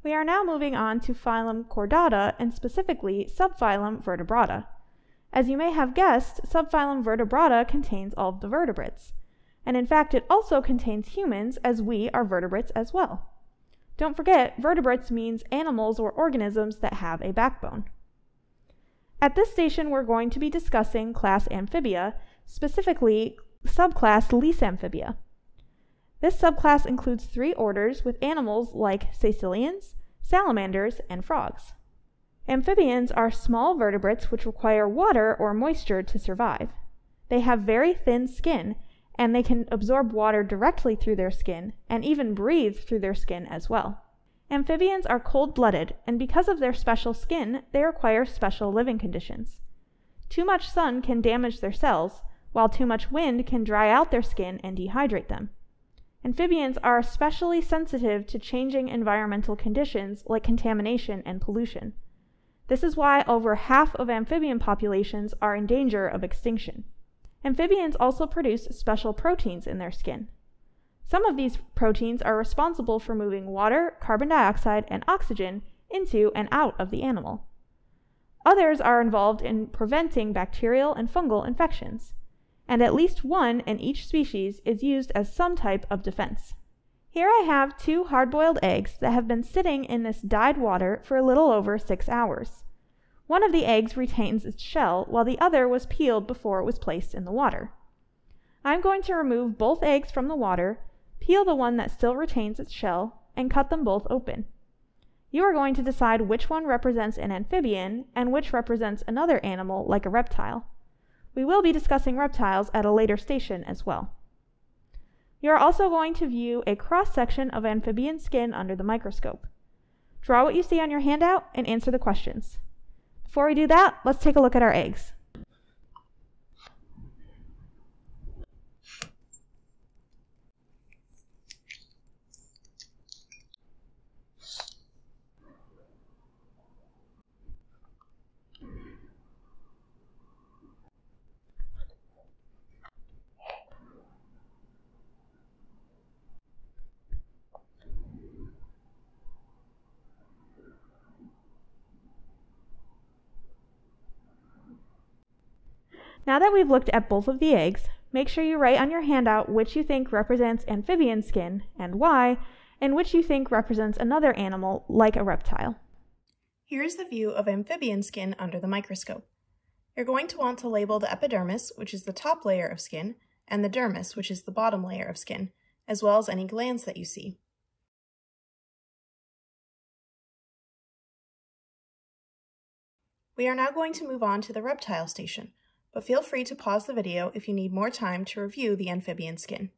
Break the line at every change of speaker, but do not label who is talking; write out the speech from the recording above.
We are now moving on to phylum Chordata and specifically subphylum Vertebrata. As you may have guessed, subphylum Vertebrata contains all of the vertebrates. And in fact, it also contains humans, as we are vertebrates as well. Don't forget, vertebrates means animals or organisms that have a backbone. At this station, we're going to be discussing class Amphibia, specifically subclass Lysamphibia. This subclass includes 3 orders with animals like caecilians, salamanders, and frogs. Amphibians are small vertebrates which require water or moisture to survive. They have very thin skin, and they can absorb water directly through their skin and even breathe through their skin as well. Amphibians are cold-blooded, and because of their special skin, they require special living conditions. Too much sun can damage their cells, while too much wind can dry out their skin and dehydrate them. Amphibians are especially sensitive to changing environmental conditions like contamination and pollution. This is why over half of amphibian populations are in danger of extinction. Amphibians also produce special proteins in their skin. Some of these proteins are responsible for moving water, carbon dioxide, and oxygen into and out of the animal. Others are involved in preventing bacterial and fungal infections, and at least one in each species is used as some type of defense. Here I have 2 hard-boiled eggs that have been sitting in this dyed water for a little over 6 hours. One of the eggs retains its shell, while the other was peeled before it was placed in the water. I'm going to remove both eggs from the water, peel the one that still retains its shell, and cut them both open. You are going to decide which one represents an amphibian and which represents another animal like a reptile. We will be discussing reptiles at a later station as well. You are also going to view a cross-section of amphibian skin under the microscope. Draw what you see on your handout and answer the questions. Before we do that, let's take a look at our eggs. Now that we've looked at both of the eggs, make sure you write on your handout which you think represents amphibian skin and why, and which you think represents another animal like a reptile. Here's the view of amphibian skin under the microscope. You're going to want to label the epidermis, which is the top layer of skin, and the dermis, which is the bottom layer of skin, as well as any glands that you see. We are now going to move on to the reptile station, but feel free to pause the video if you need more time to review the amphibian skin.